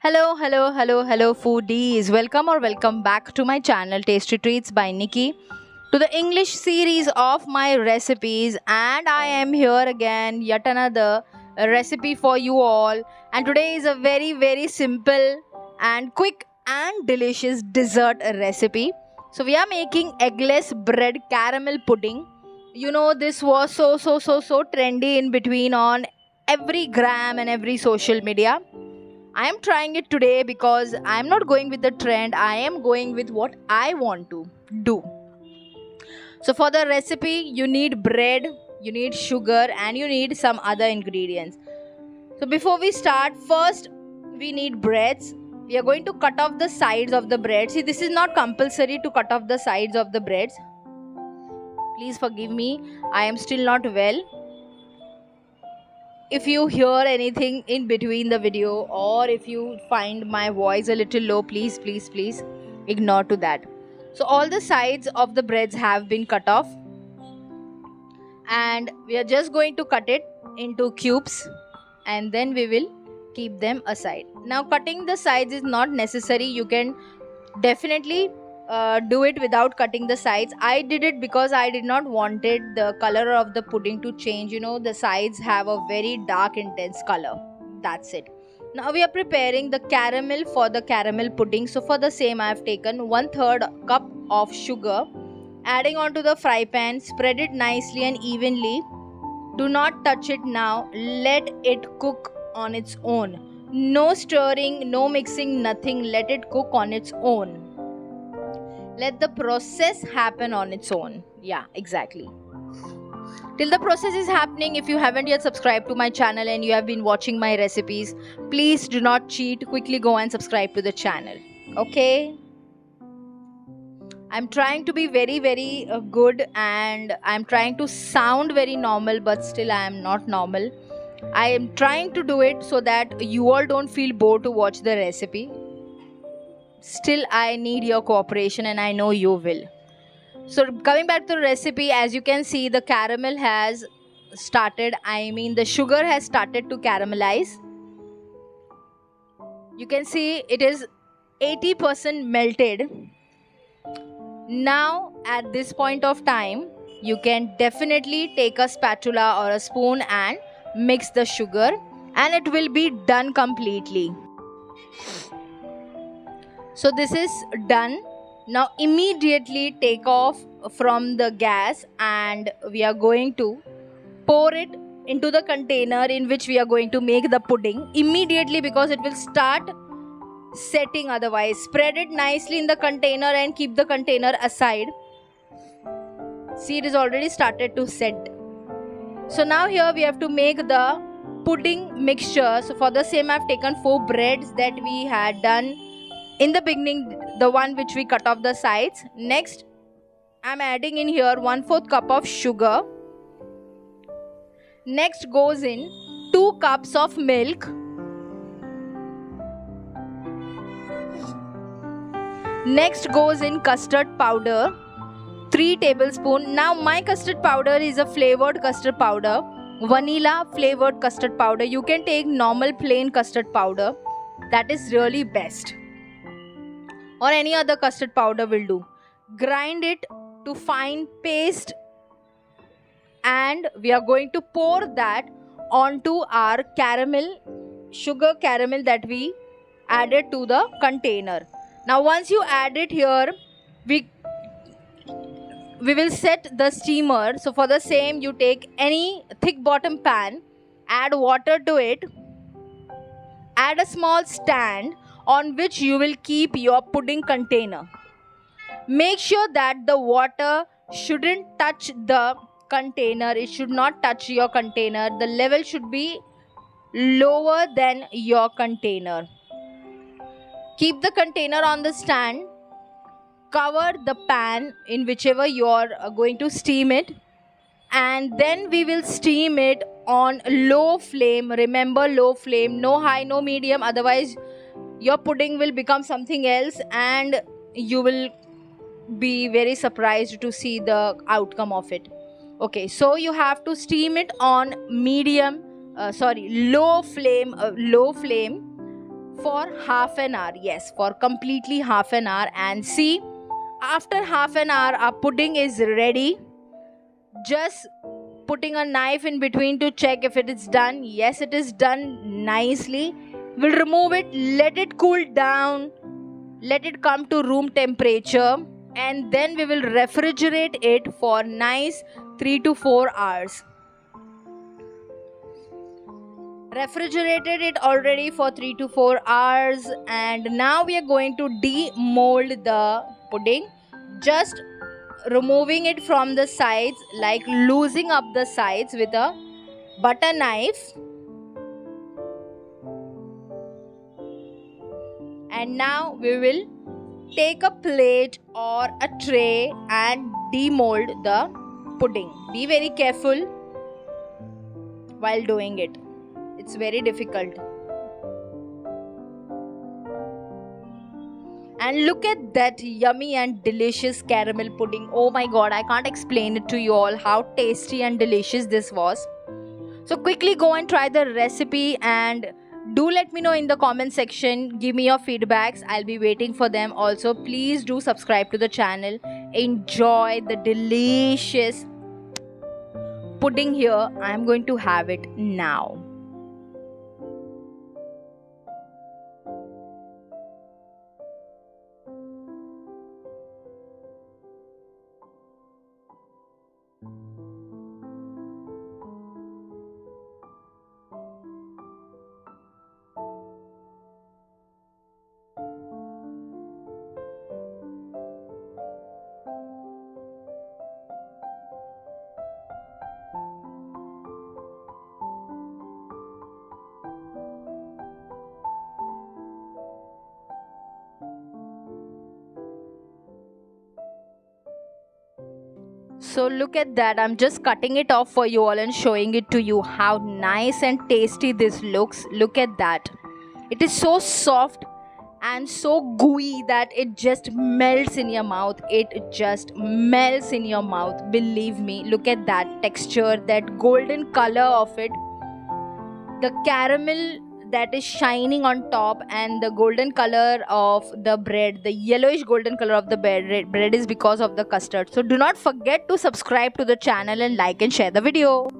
Hello, foodies. Welcome back to my channel Tasty Treats by Nikki, to the English series of my recipes. And I am here again, yet another recipe for you all. And today is a very simple and quick and delicious dessert recipe. So we are making eggless bread caramel pudding. You know, this was so trendy in between on every gram and every social media. I am trying it today because I am not going with the trend. I am going with what I want to do. So for the recipe, you need bread, you need sugar, and you need some other ingredients. So before we start, first we need breads. We are going to cut off the sides of the bread. See, this is not compulsory to cut off the sides of the breads. Please forgive me. I am still not well. If you hear anything in between the video, or if you find my voice a little low, please ignore to that. So all the sides of the breads have been cut off, and we are just going to cut it into cubes, and then we will keep them aside. Now, cutting the sides is not necessary. You can definitely do it without cutting the sides. I did it because I did not wanted the color of the pudding to change. You know, the sides have a very dark intense color. That's it. Now we are preparing the caramel for the caramel pudding. So for the same, I have taken 1/3 cup of sugar, adding onto the fry pan. Spread it nicely and evenly. Do not touch it now. Let it cook on its own. No stirring, no mixing, nothing. Let it cook on its own. Let the process happen on its own. Yeah, exactly. Till the process is happening, if you haven't yet subscribed to my channel and you have been watching my recipes, please do not cheat. Quickly go and subscribe to the channel. Okay? I'm trying to be very good, and I'm trying to sound very normal, but still I am not normal. I am trying to do it so that you all don't feel bored to watch the recipe. Still, I need your cooperation, and I know you will. So coming back to the recipe, as you can see, the caramel has started, the sugar has started to caramelize. You can see it is 80% melted. Now at this point of time, you can definitely take a spatula or a spoon and mix the sugar, and it will be done completely. So this is done. Now immediately take off from the gas, and we are going to pour it into the container in which we are going to make the pudding immediately, because it will start setting otherwise. Spread it nicely in the container and keep the container aside. See, it is already started to set. So now here we have to make the pudding mixture. So for the same, I have taken 4 breads that we had done in the beginning, the one which we cut off the sides. Next, I'm adding in here 1/4 cup of sugar. Next goes in 2 cups of milk. Next goes in custard powder, 3 tablespoons. Now my custard powder is a flavored custard powder, vanilla flavored custard powder. You can take normal plain custard powder. That is really best. Or any other custard powder will do. Grind it to fine paste, and we are going to pour that onto our sugar caramel that we added to the container. Now once you add it here, we will set the steamer. So for the same, you take any thick bottom pan, add water to it, add a small stand on which you will keep your pudding container. Make sure that the water shouldn't touch the container. It should not touch your container. The level should be lower than your container. Keep the container on the stand. Cover the pan in whichever you are going to steam it, and then we will steam it on low flame. Remember, low flame, no high, no medium, otherwise your pudding will become something else, and you will be very surprised to see the outcome of it. Okay, so you have to steam it on low flame for half an hour. Yes, for completely half an hour. And see, after half an hour our pudding is ready. Just putting a knife in between to check if it is done. Yes, it is done nicely. We'll remove it, let it cool down, let it come to room temperature, and then we will refrigerate it for nice 3 to 4 hours. Refrigerated it already for 3 to 4 hours, and now we are going to demold the pudding, just removing it from the sides, like loosening up the sides with a butter knife. And now we will take a plate or a tray and demold the pudding. Be very careful while doing it. It's very difficult. And look at that yummy and delicious caramel pudding. Oh my god, I can't explain it to you all how tasty and delicious this was. So quickly go and try the recipe, and do let me know in the comment section. Give me your feedbacks. I'll be waiting for them. Also, please do subscribe to the channel. Enjoy the delicious pudding here. I'm going to have it now. So look at that. I'm just cutting it off for you all and showing it to you how nice and tasty this looks. Look at that. It is so soft and so gooey that it just melts in your mouth. It just melts in your mouth. Believe me. Look at that texture, that golden color of it. The caramel that is shining on top, and the golden color of the bread, the yellowish golden color of the bread is because of the custard. So do not forget to subscribe to the channel and like and share the video.